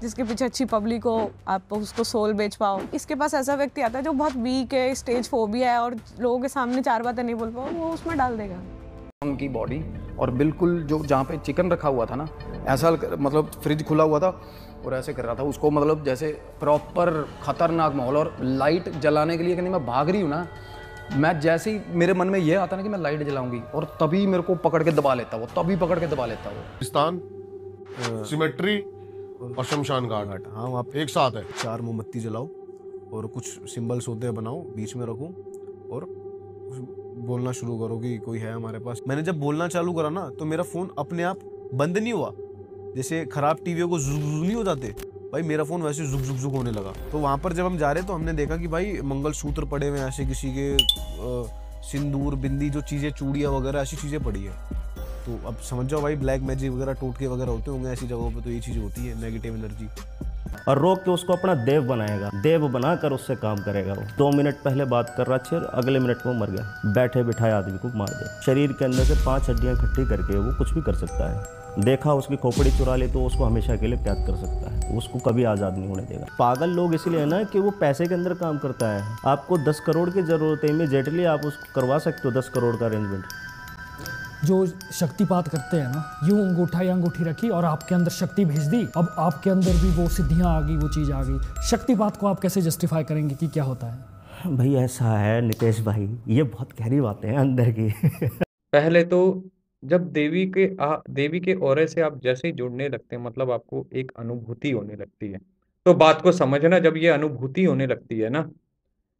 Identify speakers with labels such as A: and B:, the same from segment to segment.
A: जिसके पीछे अच्छी पब्लिक हो, आप उसको सोल बेच पाओ। इसके पास ऐसा व्यक्ति आता है जो बहुत वीक है, स्टेज फोबिया है और लोगों के सामने 4 बातें नहीं बोल पाओ, वो उसमें डाल देगा
B: उनकी बॉडी। और बिल्कुल जो जहाँ पे चिकन रखा हुआ था ना, ऐसा मतलब फ्रिज खुला हुआ था और ऐसे कर रहा था उसको, मतलब जैसे प्रॉपर खतरनाक माहौल। और लाइट जलाने के लिए कि नहीं मैं भाग रही हूँ ना, मैं जैसे ही मेरे मन में ये आता ना कि मैं लाइट जलाऊंगी और तभी मेरे को पकड़ के दबा लेता वो, तभी पकड़ के दबा लेता वो।
C: पाकिस्तान, सिमेट्री और शमशान घाट, हाँ वहाँ एक साथ है।
D: 4 मोमबत्ती जलाओ और कुछ सिंबल्स होते हैं बनाओ, बीच में रखो और बोलना शुरू करो कि कोई है हमारे पास। मैंने जब बोलना चालू करा ना तो मेरा फोन अपने आप बंद नहीं हुआ, जैसे खराब टीवी को जुग जुग नहीं हो जाते भाई, मेरा फोन वैसे जुग जुग जुग होने लगा। तो वहां पर जब हम जा रहे तो हमने देखा कि भाई मंगलसूत्र पड़े हुए ऐसे, किसी के सिंदूर बिंदी जो चीजें चूड़ियां वगैरह ऐसी चीजें पड़ी है। तो अब समझ जाओ भाई ब्लैक मैजिक वगैरह टोटके वगैरह होते होंगे ऐसी जगहों पे, तो ये चीज होती है नेगेटिव एनर्जी।
E: और रोक के उसको अपना देव बनाएगा, देव बनाकर उससे काम करेगा। वो 2 मिनट पहले बात कर रहा था, अगले मिनट वो मर गया, बैठे बिठाए आदमी को मार दे। शरीर के अंदर से 5 हड्डियां इकट्ठी करके वो कुछ भी कर सकता है। देखा उसकी खोपड़ी चुरा ले तो उसको हमेशा के लिए कैद कर सकता है, उसको कभी आज़ाद नहीं होने देगा। पागल लोग इसलिए है ना कि वो पैसे के अंदर काम करता है। आपको 10 करोड़ की ज़रूरत है, इमीडिएटली आप उसको करवा सकते हो 10 करोड़ का अरेंजमेंट।
F: जो शक्तिपात करते हैं ना, यूं अंगूठा या अंगूठी रखी और आपके अंदर शक्ति भेज दी, अब आपके अंदर भी वो सिद्धियां आ गई, वो चीज़ आ गई। शक्तिपात को आप कैसे जस्टिफाई करेंगे कि क्या होता है?
E: भाई ऐसा है नितेश भाई, ये बहुत गहरी बातें हैं अंदर की।
G: पहले तो जब देवी के ऑरे से आप जैसे ही जुड़ने लगते हैं, मतलब आपको एक अनुभूति होने लगती है। तो बात को समझना, जब ये अनुभूति होने लगती है ना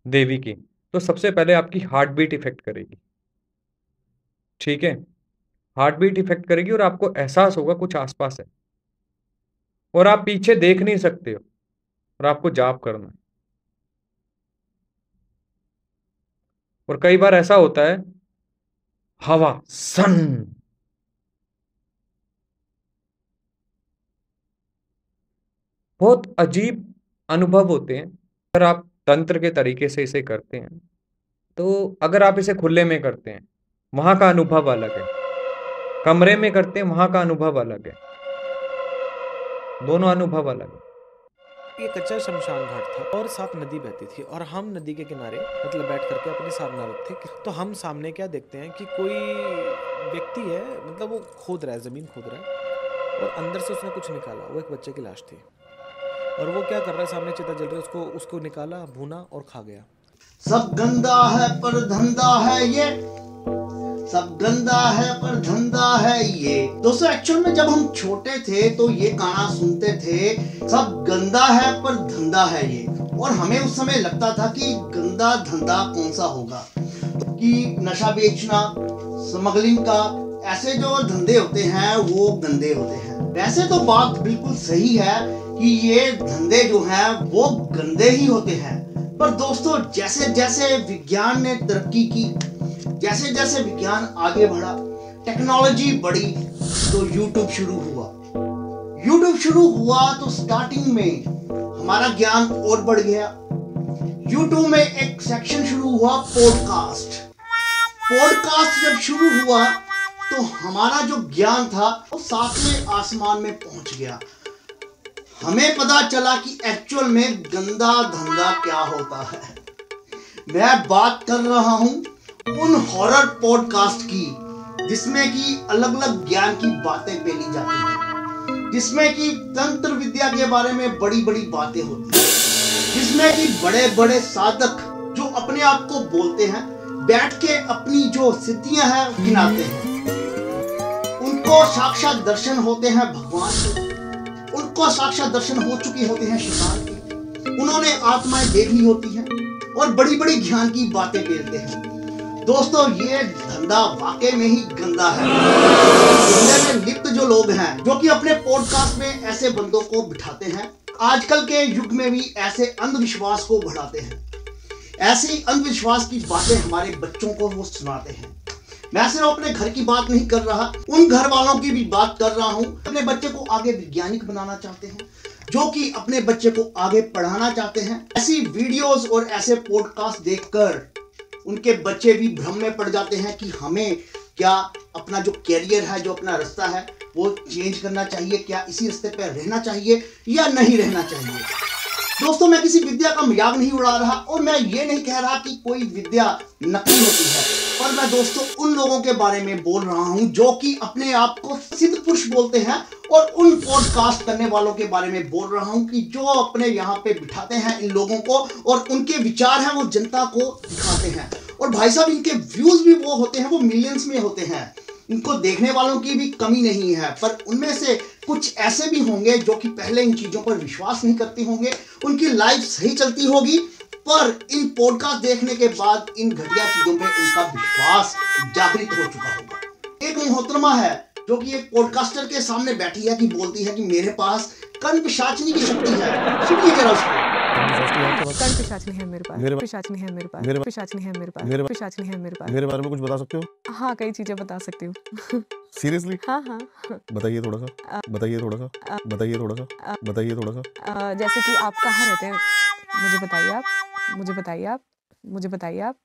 G: देवी की, तो सबसे पहले आपकी हार्ट बीट इफेक्ट करेगी। ठीक है, हार्ट बीट इफेक्ट करेगी और आपको एहसास होगा कुछ आसपास है और आप पीछे देख नहीं सकते हो और आपको जाप करना है। और कई बार ऐसा होता है, हवा सन, बहुत अजीब अनुभव होते हैं। अगर आप तंत्र के तरीके से इसे करते हैं, तो अगर आप इसे खुले में करते हैं वहां का अनुभव अलग है, कमरे में करते हैं वहां का अनुभव अलग है, दोनों अनुभव अलग है।
H: ये कच्चा शमशान घाट था और साथ नदी बहती थी और हम नदी के किनारे मतलब बैठ करके अपने साधना रखते थे। तो हम सामने क्या देखते हैं कि कोई व्यक्ति है, मतलब वो खोद रहा है, ज़मीन खोद रहा है और अंदर से उसने कुछ निकाला। वो एक बच्चे की लाश थी और वो क्या कर रहा है, सामने चिता जल रही है, उसको निकाला, भूना और खा गया।
I: सब गंदा है पर धंधा है ये, सब गंदा है पर धंधा है ये। दोस्तों एक्चुअल में जब हम छोटे थे तो ये गाना सुनते थे, सब गंदा है पर धंधा है ये, और हमें उस समय लगता था कि गंदा धंधा कौन सा होगा, कि नशा बेचना, स्मगलिंग का, ऐसे जो धंधे होते हैं वो गंदे होते हैं। वैसे तो बात बिल्कुल सही है कि ये धंधे जो हैं वो गंदे ही होते हैं, पर दोस्तों जैसे जैसे विज्ञान ने तरक्की की, जैसे जैसे विज्ञान आगे बढ़ा, टेक्नोलॉजी बढ़ी, तो यूट्यूब शुरू हुआ। यूट्यूब शुरू हुआ तो स्टार्टिंग में हमारा ज्ञान और बढ़ गया। यूट्यूब में एक सेक्शन शुरू हुआ पॉडकास्ट। पॉडकास्ट जब शुरू हुआ तो हमारा जो ज्ञान था वो 7वें आसमान में पहुंच गया। हमें पता चला कि एक्चुअल में गंदा धंधा क्या होता है। मैं बात कर रहा हूं उन हॉरर पॉडकास्ट की जिसमें कि अलग अलग ज्ञान की बातें फैली जाती हैं, जिसमें कि तंत्र विद्या के बारे में बड़ी बड़ी बातें होती हैं, जिसमें कि बड़े बड़े साधक जो अपने आप को बोलते हैं बैठ के अपनी जो सिद्धियां हैं गिनाते हैं, उनको साक्षात दर्शन होते हैं भगवान के, उनको साक्षात दर्शन हो चुके होते हैं शैतान के, उन्होंने आत्माएं देख ली होती हैं और बड़ी बड़ी ज्ञान की बातें फैलते हैं। दोस्तों ये धंधा वाकई में ही गंदा है। दुनिया में लिप्त जो लोग हैं जो कि अपने पॉडकास्ट में ऐसे बंदों को बिठाते हैं, आजकल के युग में भी ऐसे अंधविश्वास को बढ़ाते हैं, ऐसी अंधविश्वास की बातें हमारे बच्चों को वो सुनाते हैं। मैं सिर्फ अपने घर की बात नहीं कर रहा, उन घर वालों की भी बात कर रहा हूँ अपने बच्चे को आगे वैज्ञानिक बनाना चाहते हैं, जो कि अपने बच्चे को आगे पढ़ाना चाहते हैं। ऐसी वीडियोस और ऐसे पॉडकास्ट देखकर उनके बच्चे भी भ्रम में पड़ जाते हैं कि हमें क्या अपना जो कैरियर है, जो अपना रास्ता है वो चेंज करना चाहिए, क्या इसी रास्ते पर रहना चाहिए या नहीं रहना चाहिए। दोस्तों, मैं किसी विद्या का मजाक नहीं उड़ा रहा और मैं ये नहीं कह रहा कि कोई विद्या नकली होती है, पर मैं दोस्तों उन लोगों के बारे में बोल रहा हूं जो कि अपने आप को सिद्ध पुरुष बोलते हैं, और उन पॉडकास्ट करने वालों के बारे में बोल रहा हूं कि जो अपने यहाँ पे बिठाते हैं इन लोगों को और उनके विचार हैं वो जनता को दिखाते हैं। और भाई साहब, इनके व्यूज भी वो होते हैं, वो मिलियंस में होते हैं, इनको देखने वालों की भी कमी नहीं है। पर उनमें से कुछ ऐसे भी होंगे जो कि पहले इन चीज़ों पर विश्वास नहीं करते होंगे, उनकी लाइफ सही चलती होगी, पर इन पॉडकास्ट देखने के बाद इन घटिया चीज़ों पे उनका विश्वास जागृत हो चुका होगा। एक मोहतरमा है जो कि एक पॉडकास्टर के सामने बैठी है कि बोलती है कि मेरे पास कर्ण पिशाचनी की शक्ति है। सुनिए जरा उसको।
A: कर्ण पिशाचनी है मेरे पास, पिशाचनी है मेरे पास, पिशाचनी है मेरे पास, पिशाचनी है मेरे पास।
D: मेरे बारे में कुछ बता सकते हो?
A: हाँ, कई चीजें बता सकती हूँ।
D: सीरियसली?
A: हाँ हाँ।
D: बताइए थोड़ा सा, बताइए थोड़ा सा, बताइए थोड़ा सा, बताइए थोड़ा सा।
A: जैसे कि आप कहाँ रहते हैं, मुझे बताइए आप, मुझे बताइए आप, मुझे बताइए आप।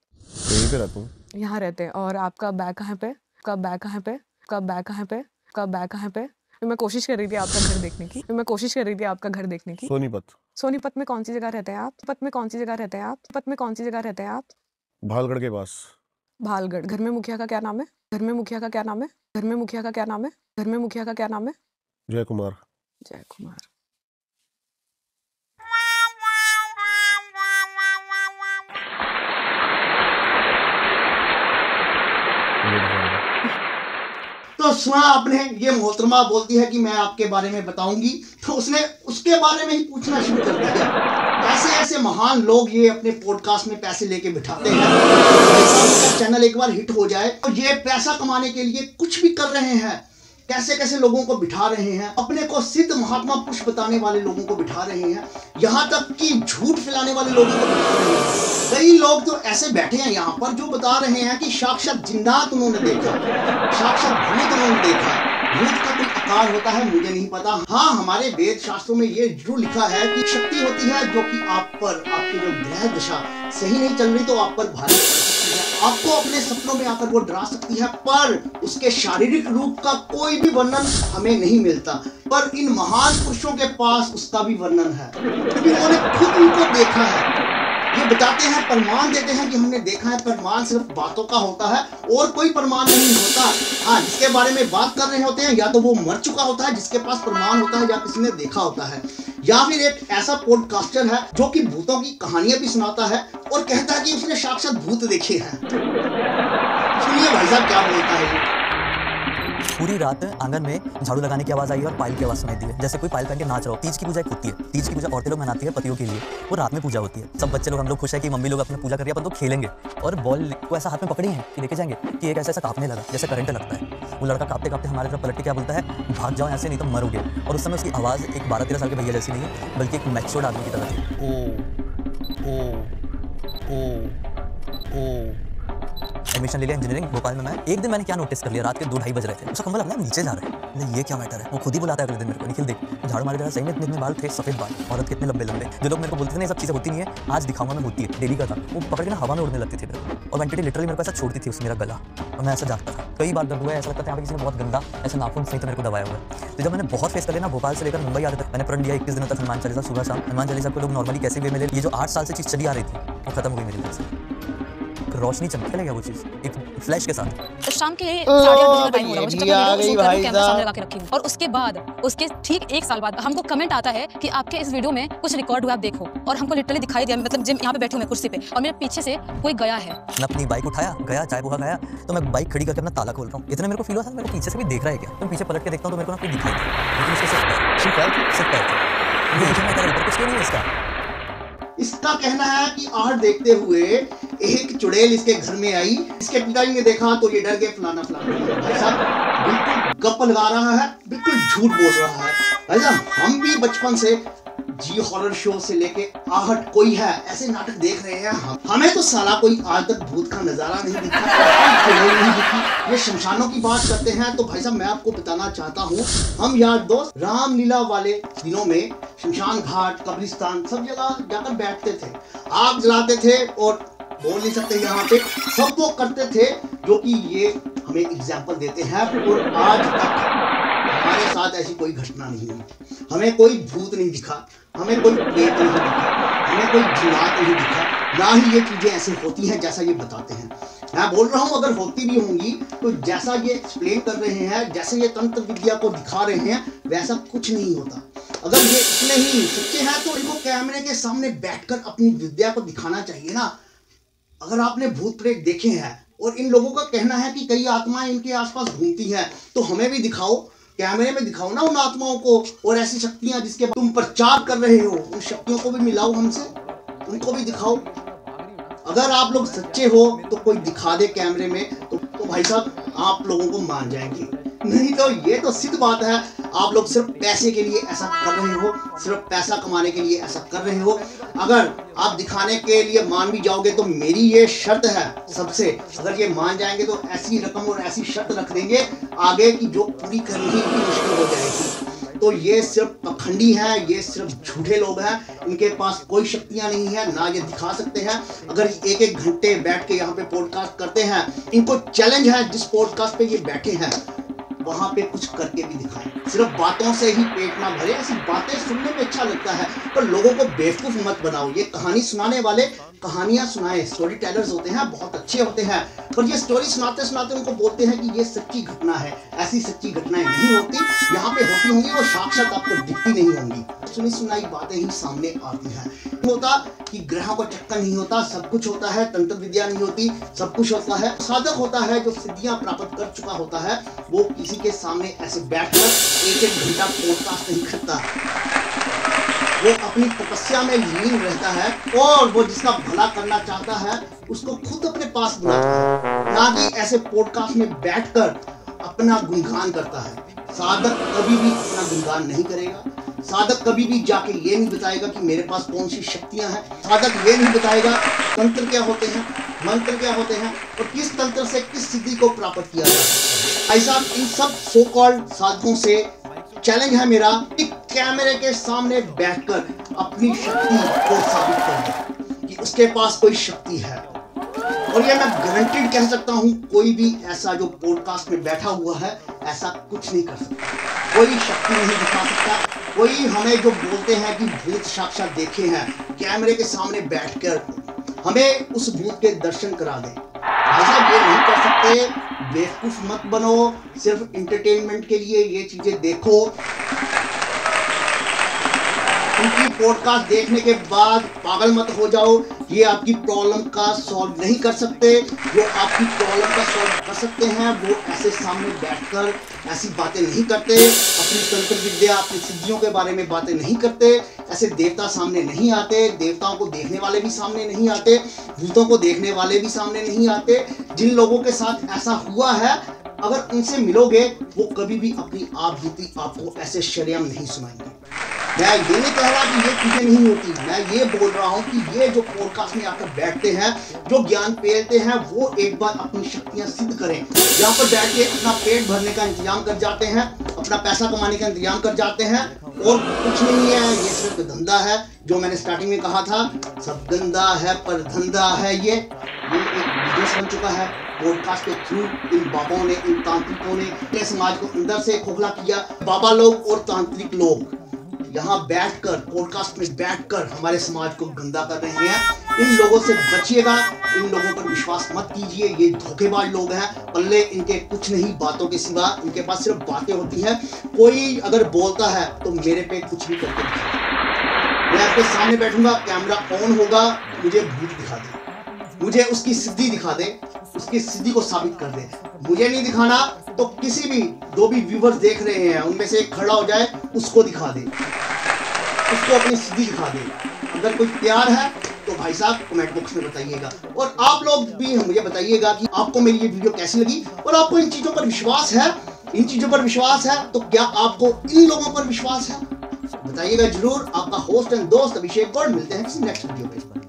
D: यहीं पे रहता हूँ।
A: यहाँ रहते हैं। और आपका बैग कहाँ पे, आपका बैग कहाँ पे, आपका बैग कहाँ पे, आपका बैग कहाँ पे? मैं कोशिश कर रही थी आपका घर देखने की, मैं कोशिश कर रही थी आपका घर देखने की।
D: सोनीपत।
A: सोनीपत में कौन सी जगह रहते हैं आप? पत में कौन सी जगह रहते हैं आप? पत में कौन सी जगह रहते हैं आप?
D: भालगढ़ के पास।
A: भालगढ़। घर में मुखिया का क्या नाम है? घर में मुखिया का क्या नाम है? घर में मुखिया का क्या नाम है? घर में मुखिया का क्या नाम है?
D: जय कुमार।
A: जय कुमार।
I: तो सुना आपने, ये मोहतरमा बोलती है कि मैं आपके बारे में बताऊंगी, तो उसने उसके बारे में ही पूछना शुरू कर दिया। ऐसे ऐसे महान लोग ये अपने पॉडकास्ट में पैसे लेके बिठाते हैं। का चैनल एक बार हिट हो जाए तो ये पैसा कमाने के लिए कुछ भी कर रहे हैं। कैसे कैसे लोगों को बिठा रहे हैं, अपने को सिद्ध महात्मा पुरुष बताने वाले लोगों को बिठा रहे हैं, यहाँ तक कि झूठ फैलाने वाले लोगों को बिठा रहे हैं। कई लोग तो ऐसे बैठे हैं यहाँ पर जो बता रहे हैं कि साक्षात जिन्नात उन्होंने देखा, साक्षात भूत उन्होंने देखा। भूत का कोई आकार होता है मुझे नहीं पता। हाँ, हमारे वेद शास्त्रों में ये जरूर लिखा है कि शक्ति होती है जो कि आप पर, आपकी जो ग्रह दशा सही नहीं चल रही तो आप पर भारी पड़ सकती है, आपको अपने सपनों में आकर वो डरा सकती है, पर उसके शारीरिक रूप का कोई भी वर्णन हमें नहीं मिलता। पर इन महान पुरुषों के पास उसका भी वर्णन है, क्योंकि उन्होंने खुद उनको देखा है। ये बताते हैं, प्रमाण देते हैं कि हमने देखा है। प्रमाण सिर्फ बातों का होता है और कोई प्रमाण नहीं होता। हाँ, जिसके बारे में बात कर रहे होते हैं या तो वो मर चुका होता है जिसके पास प्रमाण होता है, या किसी ने देखा होता है, या फिर एक ऐसा पॉडकास्टर है जो कि भूतों की कहानियां भी सुनाता है और कहता है कि उसने साक्षात भूत देखे हैं। सुनिए भाई साहब क्या बोलता है ये।
J: पूरी रात आंगन में झाड़ू लगाने की आवाज़ आई और पायल की आवाज़ सुनाई दी है, जैसे कोई पायल पहन के नाच रहा हो। तीज की पूजा एक होती है, तीज की पूजा औरतें लोग मनाती है पतियों के लिए, वो रात में पूजा होती है। सब बच्चे लोग, हम लोग खुश है कि मम्मी लोग अपने पूजा कर रही है, अपन तो खेलेंगे। और बॉल को ऐसा हाथ में पकड़ी है कि लेके जाएंगे कि एक ऐसा कांपने लगा जैसे करंट लगता है। वो लड़का कांपते कांपते हमारे तरफ पलट के क्या बोलता है, भाग जाओ ऐसे नहीं तो मरोगे। और उस समय उसकी आवाज़ एक 12-13 साल के भैया जैसी नहीं है, बल्कि एक मैच्योर्ड आदमी की तरह थी। ओ ओ ओ ओ। एडमिशन ले लिया इंजीनियरिंग भोपाल में मैं। एक दिन मैंने क्या नोटिस कर लिया, रात के 2-2:30 बज रहे थे, उसका कंबल अपने नीचे जा रहा है। ये क्या मैटर है? वो खुद ही बुलाता है अगले दिन मेरे को, निखिल देख झाड़ू मारे जरा, सही में इतने बाल थे, सफेद बाल, औरत के इतने लंबे लंबे। जो लोग मेरे को बोलते थे ना ये सब चीज़ें होती नहीं है, आज दिखाऊंगा मैं होती है, डेली का था। वो पकड़ के ना हवा में उड़ने लगती थी मेरे को, और वेंटिलेटर लिटरली मेरे को ऐसा छोड़ती थी उससे मेरा गला, और मैं ऐसा जागता था। कई बार दर्द हुआ है, ऐसा लगता था यहाँ पे किसी ने बहुत गंदा ऐसा नाखून सही तो मेरे को दबाया हुआ है। तो जब मैंने बहुत फेस कर लिया ना, भोपाल से लेकर मुंबई आने तक मैंने प्रण लिया 21 दिनों तक हनुमान चालीसा सुबह शाम। हनुमान चालीसा को लोग नॉर्मली कैसे वे मिले, ये जो 8 साल से चीज़ चली आ रही थी वो खत्म हो गई मेरी वजह से। रोशनी चमकने लगा वो चीज़ एक फ्लैश के साथ।
K: तो शाम के 8:30 बजे का टाइम हो रहा है, मुझे कैमरा सामने लगा के रखी हूँ। और उसके बाद उसके ठीक 1 साल बाद हमको कमेंट आता है कि आपके इस वीडियो में कुछ रिकॉर्ड हुआ, आप देखो। और हमको लिटरली दिखाई दिया, मतलब जिम यहाँ पे बैठी हूँ मैं कुर्सी पे, और मेरे पीछे से कोई गया है।
J: मैं अपनी बाइक उठाया, गया चाय पोहा खाया, तो मैं बाइक खड़ी करके अपना ताला खोल रहा हूँ। इतना मेरे को फील हुआ था मेरे को पीछे से भी देख रहा है क्या। तो पीछे पलट के देखता हूँ तो मेरे को ना कोई दिखाई दे, लेकिन उसके सिर्फ पैर थे। कुछ क्यों नहीं है इसका।
I: इसका कहना है कि आहट देखते हुए एक चुड़ैल इसके घर में आई, इसके पिताजी ने देखा तो ये डर के फलाना फलाना। भाई साहब बिल्कुल गप लगा रहा है, बिल्कुल झूठ बोल रहा है। भाई साहब हम भी बचपन से जी हॉरर शो से लेके आहट कोई है ऐसे नाटक देख रहे हैं। हमें तो साला कोई आज तक भूत का नजारा नहीं दिखा, नहीं दिखी। ये शमशानों की बात करते हैं तो भाई साहब मैं आपको बताना चाहता हूँ, हम यार दोस्त रामलीला वाले दिनों में शमशान घाट, कब्रिस्तान सब जगह जाकर बैठते थे, आग जलाते थे, और बोल नहीं सकते यहाँ पे, सब वो करते थे जो कि ये हमें एग्जाम्पल देते हैं। और आज तक हमारे साथ ऐसी कोई घटना नहीं हुई, हमें कोई भूत नहीं दिखा, हमें कोई प्रेत नहीं दिखा, हमें कोई जिन्नात नहीं दिखा, ना ही ये चीजें ऐसे होती हैं जैसा ये बताते हैं। मैं बोल रहा हूँ अगर होती भी होंगी तो जैसा ये एक्सप्लेन कर रहे हैं, जैसे ये तंत्र विद्या को दिखा रहे हैं, वैसा कुछ नहीं होता। अगर ये इतने ही सच्चे हैं तो इनको कैमरे के सामने बैठकर अपनी विद्या को दिखाना चाहिए ना। अगर आपने भूत प्रेत देखे हैं और इन लोगों का कहना है कि कई आत्माएं इनके आसपास घूमती हैं, तो हमें भी दिखाओ, कैमरे में दिखाओ ना उन आत्माओं को, और ऐसी शक्तियां जिसके तुम प्रचार कर रहे हो उन शक्तियों को भी मिलाओ हमसे, उनको भी दिखाओ। अगर आप लोग सच्चे हो तो कोई दिखा दे कैमरे में, तो भाई साहब आप लोगों को मान जाएंगे। नहीं तो ये तो सिद्ध बात है, आप लोग सिर्फ पैसे के लिए ऐसा कर रहे हो, सिर्फ पैसा कमाने के लिए ऐसा कर रहे हो। अगर आप दिखाने के लिए मान भी जाओगे तो मेरी ये शर्त है सबसे, अगर ये मान जाएंगे तो ऐसी रकम और ऐसी शर्त रख देंगे आगे की जो पूरी करनी ही मुश्किल हो जाएगी। तो ये सिर्फ पखंडी है, ये सिर्फ झूठे लोग हैं, इनके पास कोई शक्तियां नहीं है, ना ये दिखा सकते हैं। अगर एक एक घंटे बैठ के यहाँ पे पॉडकास्ट करते हैं, इनको चैलेंज है जिस पॉडकास्ट पे ये बैठे हैं वहां पे कुछ करके भी दिखाएं। सिर्फ बातों से ही पेट ना भरे, ऐसी बातें सुनने में अच्छा लगता है पर लोगों को बेवकूफ मत बनाओ। ये कहानी सुनाने वाले कहानियां सुनाए, स्टोरी टेलर्स होते हैं, बहुत अच्छे होते हैं, पर ये स्टोरी सुनाते सुनाते उनको बोलते हैं कि ये सच्ची घटना है। ऐसी सच्ची घटनाएं नहीं होती, यहाँ पे होती होंगी वो साक्षात आपको दिखती नहीं होंगी, सुनी सुनाई बातें ही सामने आती हैं। होता कि ग्रहों को चक्कर नहीं होता, सब कुछ होता है, तंत्र विद्या नहीं होती, सब कुछ होता है। साधक होता है जो सिद्धियां प्राप्त कर चुका होता है, वो किसी के सामने ऐसे बैठकर एक एक घंटा पॉडकास्ट नहीं करता, वो अपनी तपस्या में लीन रहता है और वो जिसका भला करना चाहता है उसको खुद अपने पास बुलाता है, ना कि ऐसे पॉडकास्ट में बैठकर अपना गुणगान करता है। साधक कभी भी अपना गुणगान नहीं करेगा, साधक कभी भी जाके ये नहीं बताएगा कि मेरे पास कौन सी शक्तियां हैं, साधक ये नहीं बताएगा तंत्र क्या होते हैं, मंत्र क्या होते हैं और किस तंत्र से किस सिद्धि को प्राप्त किया जा सकता है। ऐसा इन सब सो कॉल्ड साधकों से चैलेंज है मेरा कि कैमरे के सामने बैठकर अपनी शक्ति को साबित कर कि उसके पास कोई शक्ति है। और ये मैं गारंटीड कह सकता हूँ, कोई भी ऐसा जो पॉडकास्ट में बैठा हुआ है ऐसा कुछ नहीं कर सकता, कोई शक्ति नहीं दिखा सकता। कोई हमें जो बोलते हैं कि भूत साक्षात देखे हैं, कैमरे के सामने बैठकर हमें उस भूत के दर्शन करा दें, ऐसा ये नहीं कर सकते। बेवकूफ मत बनो, सिर्फ इंटरटेनमेंट के लिए ये चीजें देखो। उनकी पॉडकास्ट देखने के बाद पागल मत हो जाओ, ये आपकी प्रॉब्लम का सॉल्व नहीं कर सकते। जो आपकी प्रॉब्लम का सॉल्व कर सकते हैं वो ऐसे सामने बैठकर ऐसी बातें नहीं करते, अपनी तंत्र विद्या अपनी सिद्धियों के बारे में बातें नहीं करते, ऐसे देवता सामने नहीं आते, देवताओं को देखने वाले भी सामने नहीं आते, भूतों को देखने वाले भी सामने नहीं आते। जिन लोगों के साथ ऐसा हुआ है अगर उनसे मिलोगे वो कभी भी अपनी आप बीती आपको ऐसे शर्म नहीं सुनाएंगे। मैं ये नहीं कह रहा कि ये चीजें नहीं होती, मैं ये बोल रहा हूँ कि ये जो पॉडकास्ट में आकर बैठते हैं, जो ज्ञान पेलते हैं, वो एक बार अपनी शक्तियां सिद्ध करें। यहाँ पर बैठ के अपना पेट भरने का इंतजाम कर जाते हैं, अपना पैसा कमाने का इंतजाम कर जाते हैं और कुछ नहीं है, ये सिर्फ धंधा है। जो मैंने स्टार्टिंग में कहा था, सब गंदा है पर धंधा है। ये एक बिजनेस बन चुका है। पॉडकास्ट के थ्रू इन बाबाओं ने, इन तांत्रिकों ने अपने समाज को अंदर से खोखला किया। बाबा लोग और तांत्रिक लोग यहाँ बैठकर पॉडकास्ट में बैठकर हमारे समाज को गंदा कर रहे हैं। इन लोगों से बचिएगा, इन लोगों पर विश्वास मत कीजिए, ये धोखेबाज लोग हैं। पल्ले इनके कुछ नहीं बातों के सिवा, इनके पास सिर्फ बातें होती हैं। कोई अगर बोलता है तो मेरे पे कुछ भी करके दिखाए। मैं आपके सामने बैठूंगा, कैमरा ऑन होगा, मुझे भूत दिखा दे, मुझे उसकी सिद्धि दिखा दे, उसकी सिद्धि को साबित कर दे। मुझे नहीं दिखाना तो किसी भी जो भी व्यूवर्स देख रहे हैं उनमें से एक खड़ा हो जाए, उसको दिखा दे, उसको अपनी सिद्धि दिखा दे। अगर कोई तैयार है तो भाई साहब कमेंट बॉक्स में बताइएगा, और आप लोग भी मुझे बताइएगा कि आपको मेरी ये वीडियो कैसी लगी और आपको इन चीजों पर विश्वास है। इन चीजों पर विश्वास है तो क्या आपको इन लोगों पर विश्वास है? बताइएगा जरूर। आपका होस्ट एंड दोस्त अभिषेक गौड़, मिलते हैं किसी नेक्स्ट वीडियो पे।